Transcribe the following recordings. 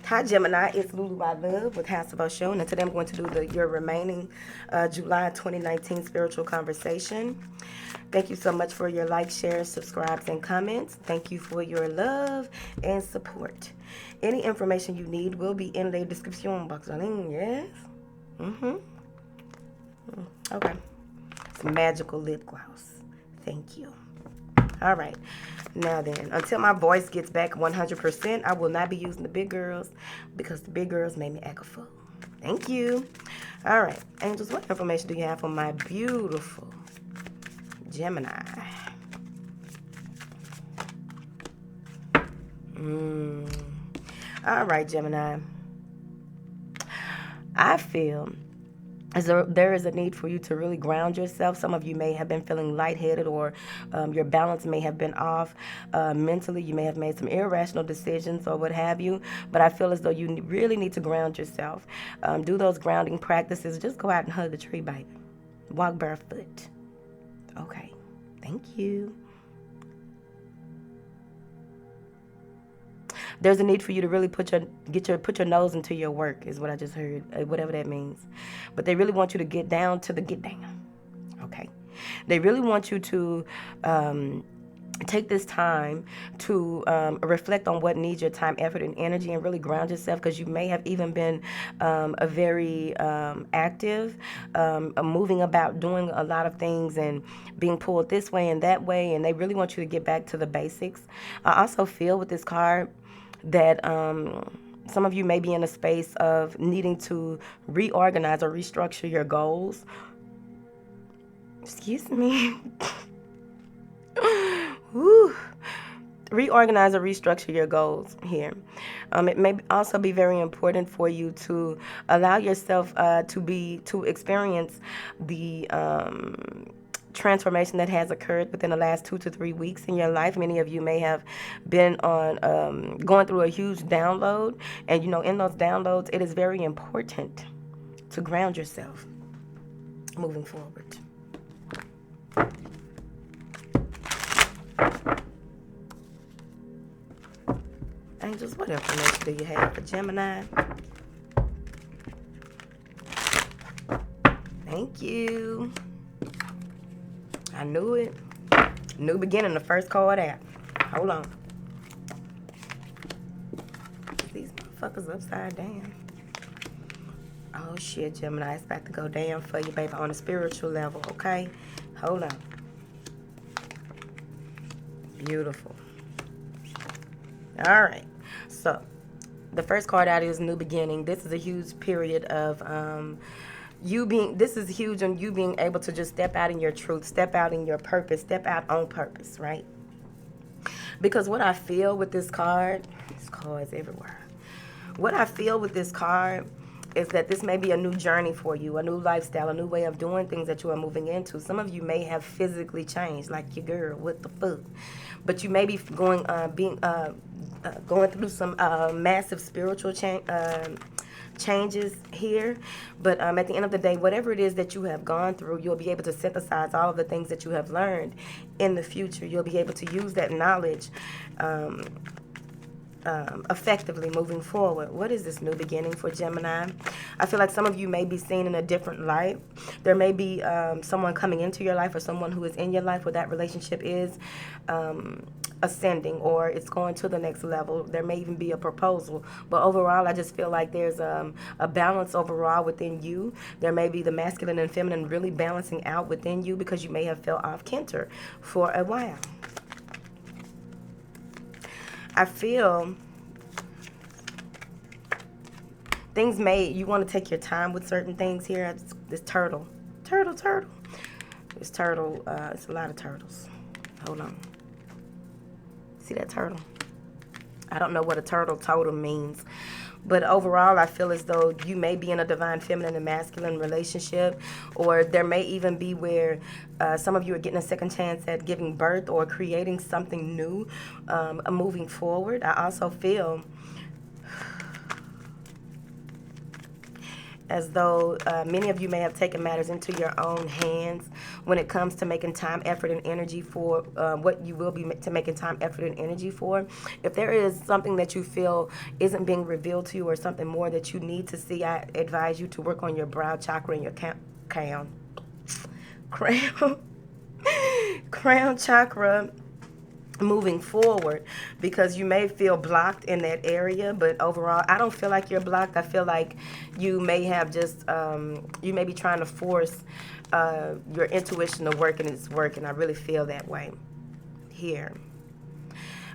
Hi Gemini, it's Lulu by Love with House of Oshun, and today I'm going to do your remaining July 2019 spiritual conversation. Thank you so much for your likes, shares, subscribes, and comments. Thank you for your love and support. Any information you need will be in the description box. Yes? Okay. It's magical lip gloss. Thank you. All right. Now then, until my voice gets back 100%, I will not be using the big girls because the big girls made me act a fool. Thank you. All right. Angels, what information do you have for my beautiful Gemini? All right, Gemini. I feel as though there is a need for you to really ground yourself. Some of you may have been feeling lightheaded, or your balance may have been off mentally. You may have made some irrational decisions or what have you. But I feel as though you really need to ground yourself. Do those grounding practices. Just go out and hug the tree, baby. Walk barefoot. Okay. Thank you. There's a need for you to really put your nose into your work, is what I just heard, whatever that means. But they really want you to get down to the get down. Okay. They really want you to take this time to reflect on what needs your time, effort, and energy, and really ground yourself, because you may have even been a very active, moving about, doing a lot of things and being pulled this way and that way, and they really want you to get back to the basics. I also feel with this card that some of you may be in a space of needing to reorganize or restructure your goals. Excuse me. Whew. Reorganize or restructure your goals here. It may also be very important for you to allow yourself to experience the transformation that has occurred within the last 2 to 3 weeks in your life. Many of you may have been on going through a huge download, and in those downloads, it is very important to ground yourself moving forward. Angels, what information do you have for Gemini? Thank you. I knew it. New beginning, the first card out. Hold on. These motherfuckers upside down. Oh shit, Gemini, it's about to go down for you, baby, on a spiritual level, okay? Hold on. Beautiful. All right. So, the first card out is new beginning. This is a huge period of this is huge on you being able to just step out in your truth, step out in your purpose, step out on purpose, right? Because what I feel with this card is everywhere. What I feel with this card is that this may be a new journey for you, a new lifestyle, a new way of doing things that you are moving into. Some of you may have physically changed, like your girl, what the fuck? But you may be going through some massive spiritual changes here. But at the end of the day, whatever it is that you have gone through, you'll be able to synthesize all of the things that you have learned in the future. You'll be able to use that knowledge effectively moving forward. What is this new beginning for Gemini? I feel like some of you may be seen in a different light. There may be someone coming into your life, or someone who is in your life where that relationship is ascending, or it's going to the next level. There may even be a proposal. But overall, I just feel like there's a balance overall within you. There may be the masculine and feminine really balancing out within you, because you may have felt off kilter for a while. I feel you want to take your time with certain things here. This turtle. This turtle, it's a lot of turtles. Hold on. See that turtle? I don't know what a turtle totem means. But overall, I feel as though you may be in a divine feminine and masculine relationship, or there may even be where some of you are getting a second chance at giving birth or creating something new, moving forward. I also feel as though many of you may have taken matters into your own hands when it comes to making time, effort, and energy for what you will be making time, effort, and energy for. If there is something that you feel isn't being revealed to you or something more that you need to see, I advise you to work on your brow chakra and your crown crown chakra moving forward, because you may feel blocked in that area, but overall I don't feel like you're blocked. I feel like you may have just you may be trying to force your intuition to work, and it's working. I really feel that way here.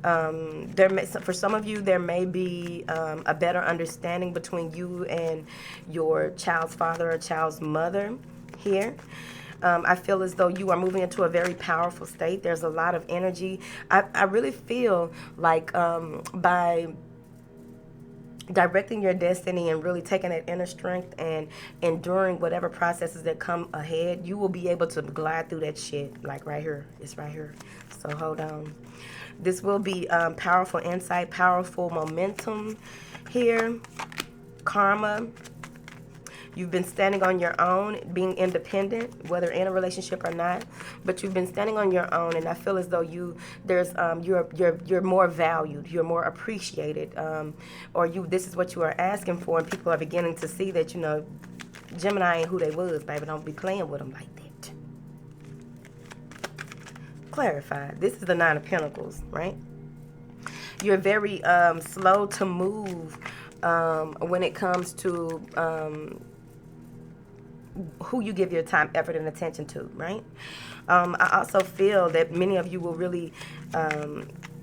For some of you, there may be a better understanding between you and your child's father or child's mother here. I feel as though you are moving into a very powerful state. There's a lot of energy. I really feel like by directing your destiny and really taking that inner strength and enduring whatever processes that come ahead, you will be able to glide through that shit. Like right here. It's right here. So hold on. This will be powerful insight, powerful momentum here. Karma. You've been standing on your own, being independent, whether in a relationship or not. But you've been standing on your own, and I feel as though you're more valued, you're more appreciated, or this is what you are asking for, and people are beginning to see that Gemini ain't who they was, baby. Don't be playing with them like that. Clarify. This is the Nine of Pentacles, right? You're very slow to move when it comes to who you give your time, effort, and attention to, right? I also feel that many of you will really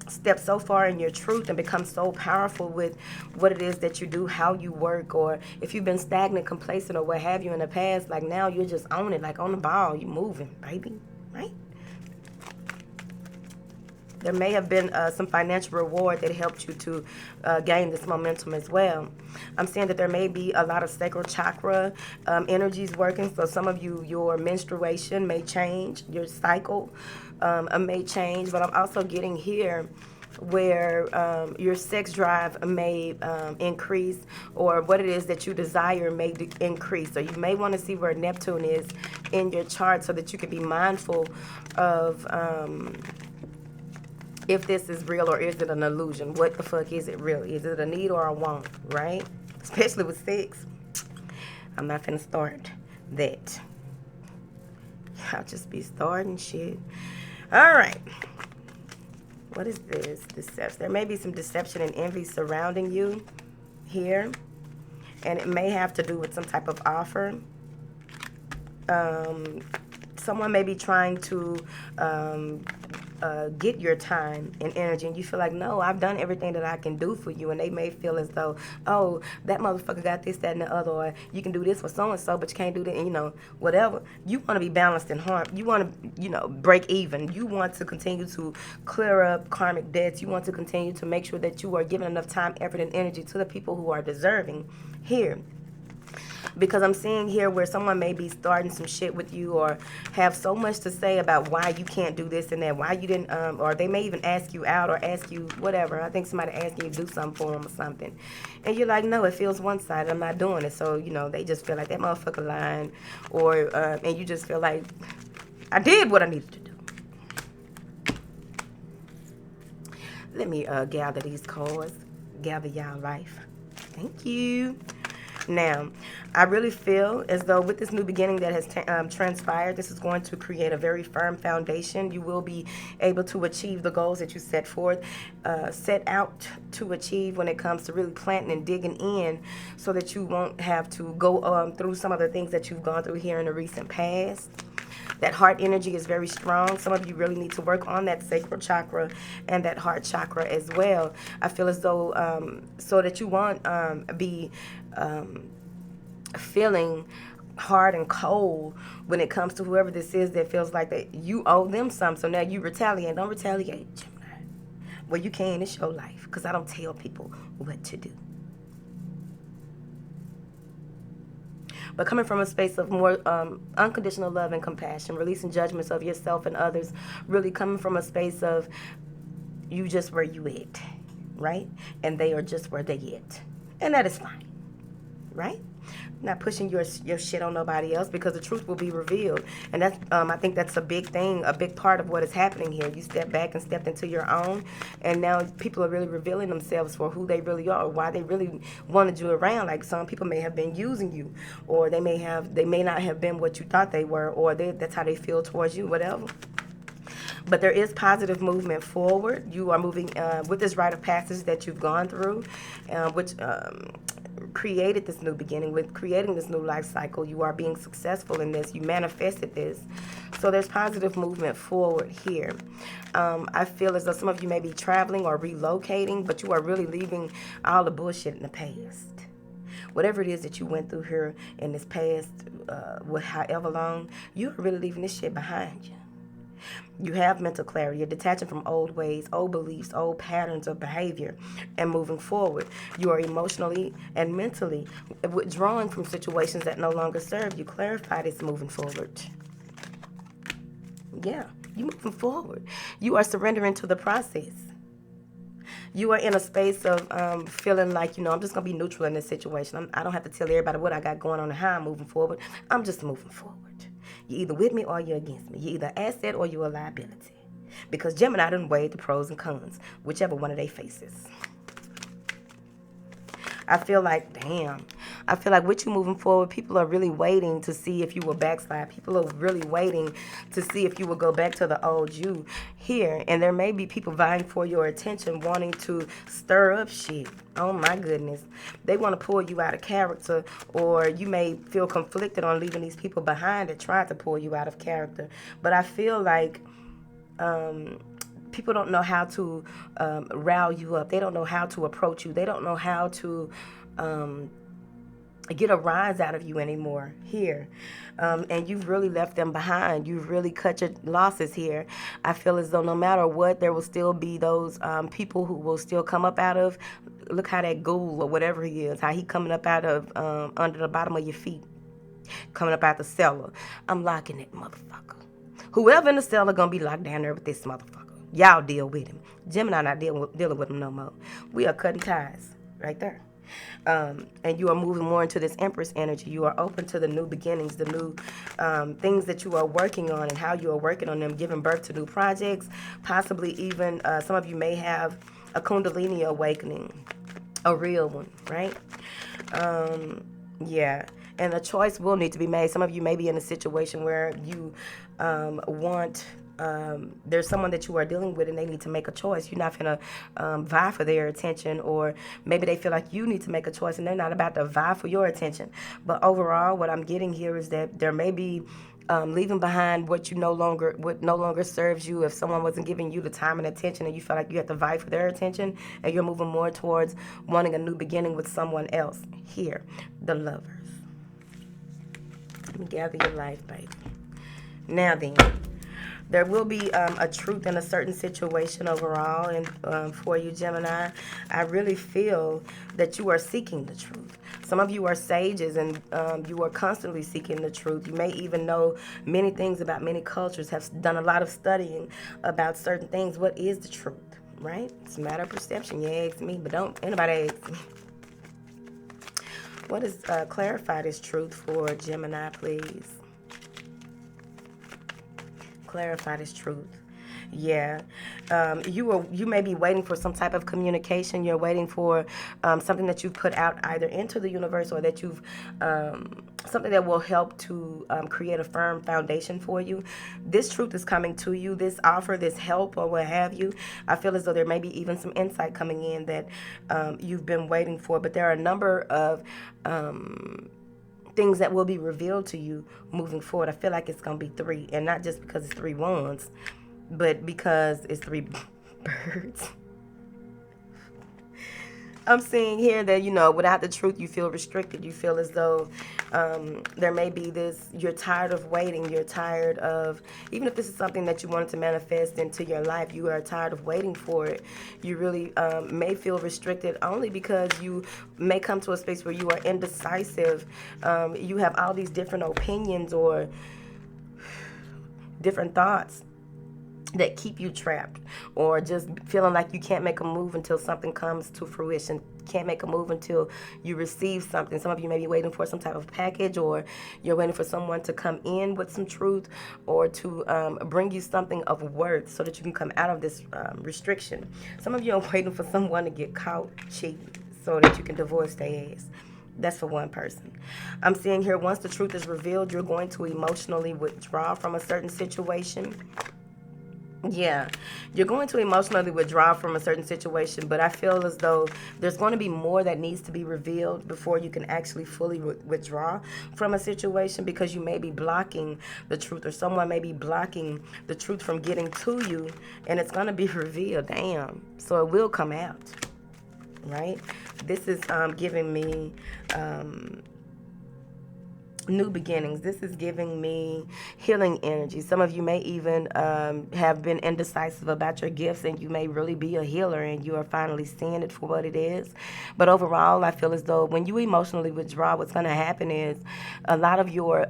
step so far in your truth and become so powerful with what it is that you do, how you work, or if you've been stagnant, complacent, or what have you in the past, like now you're just on it, like on the ball, you're moving, baby, right? There may have been some financial reward that helped you to gain this momentum as well. I'm saying that there may be a lot of sacral chakra energies working. So some of you, your menstruation may change, your cycle may change. But I'm also getting here where your sex drive may increase, or what it is that you desire may increase. So you may want to see where Neptune is in your chart so that you can be mindful of if this is real or is it an illusion. What the fuck is it really? Is it a need or a want, right? Especially with sex. I'm not finna start that. I'll just be starting shit. All right. What is this? Deception. There may be some deception and envy surrounding you here. And it may have to do with some type of offer. Someone may be trying to get your time and energy, and you feel like, no, I've done everything that I can do for you, and they may feel as though, oh, that motherfucker got this, that, and the other, or you can do this for so-and-so, but you can't do that, and, whatever. You want to be balanced and harm. You want to, break even. You want to continue to clear up karmic debts. You want to continue to make sure that you are giving enough time, effort, and energy to the people who are deserving here. Because I'm seeing here where someone may be starting some shit with you, or have so much to say about why you can't do this and that, why you didn't, or they may even ask you out or ask you whatever. I think somebody asking you to do something for them or something. And you're like, no, it feels one-sided. I'm not doing it. So, they just feel like that motherfucker lying, or, and you just feel like, I did what I needed to do. Let me gather these cards, gather y'all life. Thank you. Now, I really feel as though with this new beginning that has transpired, this is going to create a very firm foundation. You will be able to achieve the goals that you set out to achieve when it comes to really planting and digging in, so that you won't have to go through some of the things that you've gone through here in the recent past. That heart energy is very strong. Some of you really need to work on that sacral chakra and that heart chakra as well. I feel as though so that you won't be feeling hard and cold when it comes to whoever this is that feels like that you owe them some. So now you retaliate. Don't retaliate, Gemini. Well, you can. It's your life, because I don't tell people what to do. But coming from a space of more unconditional love and compassion, releasing judgments of yourself and others, really coming from a space of you just where you at, right? And they are just where they at. And that is fine, right? Not pushing your shit on nobody else, because the truth will be revealed. And that's I think that's a big thing, a big part of what is happening here. You step back and stepped into your own, and now people are really revealing themselves for who they really are, why they really wanted you around. Like, some people may have been using you, or they may not have been what you thought they were, or that's how they feel towards you, whatever. But there is positive movement forward. You are moving with this rite of passage that you've gone through, which created this new beginning, with creating this new life cycle. You are being successful in this. You manifested this. So there's positive movement forward here. I feel as though some of you may be traveling or relocating, but you are really leaving all the bullshit in the past. Whatever it is that you went through here in this past, however long, you're really leaving this shit behind you. You have mental clarity. You're detaching from old ways, old beliefs, old patterns of behavior, and moving forward. You are emotionally and mentally withdrawing from situations that no longer serve you. Clarify this moving forward. Yeah, you're moving forward. You are surrendering to the process. You are in a space of feeling like, I'm just going to be neutral in this situation. I don't have to tell everybody what I got going on and how I'm moving forward. I'm just moving forward. You're either with me or you're against me. You're either an asset or you're a liability. Because Gemini done weighed the pros and cons, whichever one of they faces. I feel like with you moving forward, people are really waiting to see if you will backslide. People are really waiting to see if you will go back to the old you here. And there may be people vying for your attention, wanting to stir up shit. Oh my goodness. They want to pull you out of character, or you may feel conflicted on leaving these people behind that tried to pull you out of character. But I feel like people don't know how to rile you up. They don't know how to approach you. They don't know how to get a rise out of you anymore here. And you've really left them behind. You've really cut your losses here. I feel as though no matter what, there will still be those people who will still come up out of, look how that ghoul or whatever he is, how he coming up out of under the bottom of your feet, coming up out the cellar. I'm locking that motherfucker. Whoever in the cellar gonna be locked down there with this motherfucker. Y'all deal with him. Gemini not dealing with him no more. We are cutting ties right there. And you are moving more into this Empress energy. You are open to the new beginnings, the new things that you are working on, and how you are working on them, giving birth to new projects. Possibly even some of you may have a Kundalini awakening, a real one, right? Yeah. And a choice will need to be made. Some of you may be in a situation where you there's someone that you are dealing with and they need to make a choice. You're not going to vie for their attention, or maybe they feel like you need to make a choice and they're not about to vie for your attention. But overall, what I'm getting here is that there may be leaving behind what no longer serves you. If someone wasn't giving you the time and attention and you feel like you have to vie for their attention, and you're moving more towards wanting a new beginning with someone else. Here, the Lovers. Let me gather your life, baby. Now then, there will be a truth in a certain situation overall, and for you, Gemini, I really feel that you are seeking the truth. Some of you are sages, and you are constantly seeking the truth. You may even know many things about many cultures, have done a lot of studying about certain things. What is the truth, right? It's a matter of perception. You ask me, but don't anybody ask me. What is clarify this truth for Gemini, please? Clarify this truth. Yeah. You may be waiting for some type of communication. You're waiting for something that you've put out either into the universe, or that you've something that will help to create a firm foundation for you. This truth is coming to you, this offer, this help, or what have you. I feel as though there may be even some insight coming in that you've been waiting for, but there are a number of things that will be revealed to you moving forward. I feel like it's going to be 3, and not just because it's 3 wands, but because it's 3 birds. I'm seeing here that, without the truth, you feel restricted. You feel as though there may be this, you're tired of waiting. You're tired of, even if this is something that you wanted to manifest into your life, you are tired of waiting for it. You really may feel restricted only because you may come to a space where you are indecisive. You have all these different opinions or different thoughts that keep you trapped, or just feeling like you can't make a move until something comes to fruition, can't make a move until you receive something. Some of you may be waiting for some type of package, or you're waiting for someone to come in with some truth, or to bring you something of worth so that you can come out of this restriction. Some of you are waiting for someone to get caught cheating so that you can divorce their ass. That's for one person. I'm seeing here, once the truth is revealed, you're going to emotionally withdraw from a certain situation. Yeah, you're going to emotionally withdraw from a certain situation, but I feel as though there's going to be more that needs to be revealed before you can actually fully withdraw from a situation, because you may be blocking the truth, or someone may be blocking the truth from getting to you, and it's going to be revealed. Damn. So it will come out, right? This is giving me new beginnings. This is giving me healing energy. Some of you may even have been indecisive about your gifts, and you may really be a healer, and you are finally seeing it for what it is. But overall, I feel as though when you emotionally withdraw, what's going to happen is a lot of your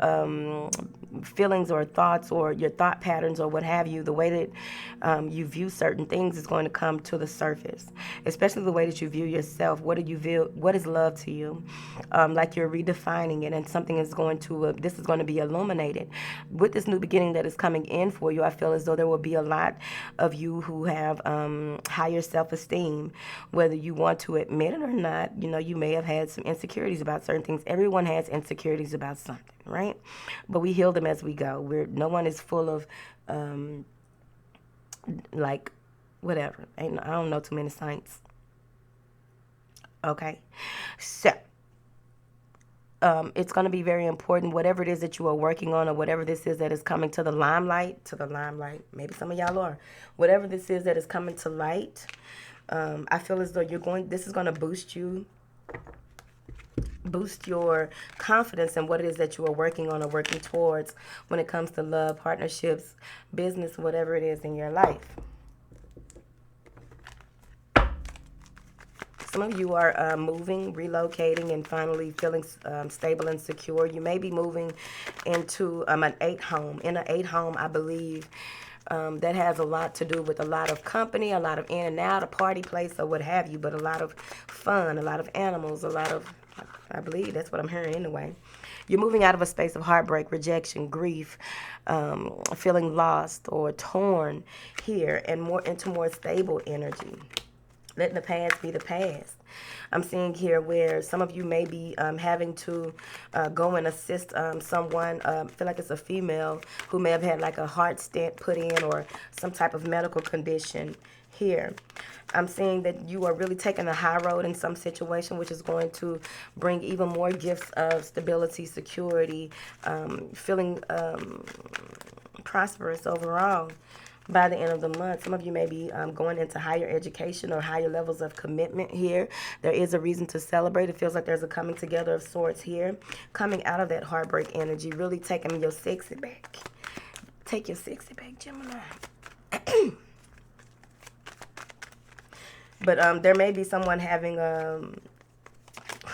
feelings or thoughts, or your thought patterns, or what have you, the way that you view certain things is going to come to the surface, especially the way that you view yourself. What do you view? What is love to you? Like you're redefining it, and something is going to, this is going to be illuminated. With this new beginning that is coming in for you, I feel as though there will be a lot of you who have higher self-esteem, whether you want to admit it or not. You know, you may have had some insecurities about certain things. Everyone has insecurities about something, right? But we heal them as we go. No one is full of like whatever. I don't know too many saints. Okay, so it's going to be very important, whatever it is that you are working on, or whatever this is that is coming to the limelight, maybe some of y'all are, whatever this is that is coming to light. I feel as though this is going to boost your confidence in what it is that you are working on or working towards when it comes to love, partnerships, business, whatever it is in your life. Some of you are moving, relocating, and finally feeling stable and secure. You may be moving into an 8 home. In an 8 home, I believe that has a lot to do with a lot of company, a lot of in and out, a party place, or what have you, but a lot of fun, a lot of animals, I believe that's what I'm hearing anyway. You're moving out of a space of heartbreak, rejection, grief, feeling lost or torn here, and more into more stable energy. Letting the past be the past. I'm seeing here where some of you may be having to go and assist someone, feel like it's a female, who may have had like a heart stent put in, or some type of medical condition here. I'm seeing that you are really taking the high road in some situation, which is going to bring even more gifts of stability, security, feeling prosperous overall. By the end of the month, some of you may be going into higher education or higher levels of commitment here. There is a reason to celebrate. It feels like there's a coming together of sorts here, coming out of that heartbreak energy, really taking your sexy back. Take your sexy back, Gemini. But there may be someone having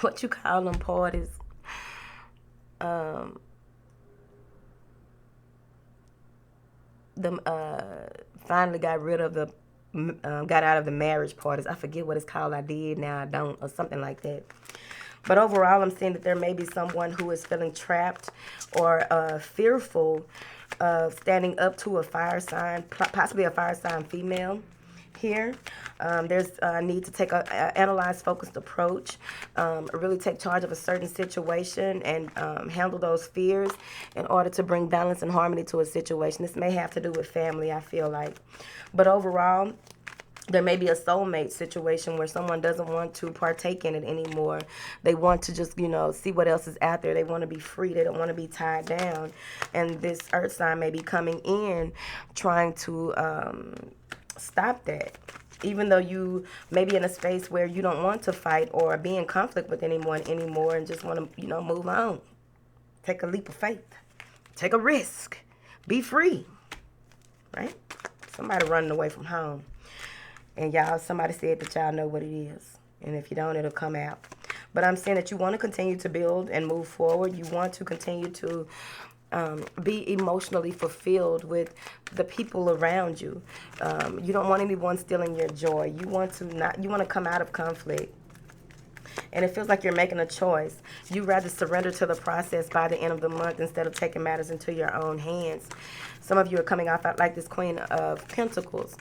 what you call them parties. Finally got rid of got out of the marriage parties. I forget what it's called. I did, now I don't, or something like that. But overall, I'm seeing that there may be someone who is feeling trapped or fearful of standing up to a fire sign, possibly a fire sign female. Here, there's a need to take a analyze, focused approach, really take charge of a certain situation, and handle those fears in order to bring balance and harmony to a situation. This may have to do with family, I feel like. But overall, there may be a soulmate situation where someone doesn't want to partake in it anymore. They want to just, see what else is out there. They want to be free. They don't want to be tied down. And this earth sign may be coming in trying to stop that. Even though you may be in a space where you don't want to fight or be in conflict with anyone anymore, and just want to, move on. Take a leap of faith. Take a risk. Be free. Right? Somebody running away from home. And somebody said that y'all know what it is. And if you don't, it'll come out. But I'm saying that you want to continue to build and move forward. You want to continue to be emotionally fulfilled with the people around you. You don't want anyone stealing your joy. You want to come out of conflict. And it feels like you're making a choice. You rather surrender to the process by the end of the month instead of taking matters into your own hands. Some of you are coming off like this Queen of Pentacles.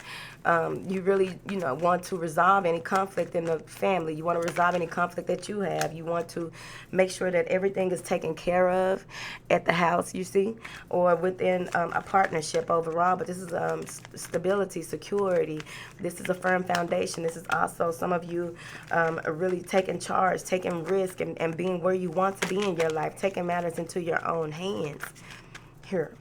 You really, want to resolve any conflict in the family. You want to resolve any conflict that you have. You want to make sure that everything is taken care of at the house, you see, or within a partnership overall. But this is stability, security. This is a firm foundation. This is also some of you are really taking charge, taking risk, and being where you want to be in your life, taking matters into your own hands. Here.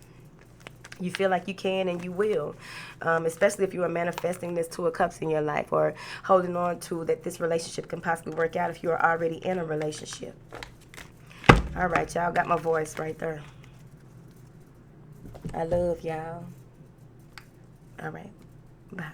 You feel like you can and you will, especially if you are manifesting this Two of Cups in your life, or holding on to that this relationship can possibly work out if you are already in a relationship. All right, y'all got my voice right there. I love y'all. All right, bye.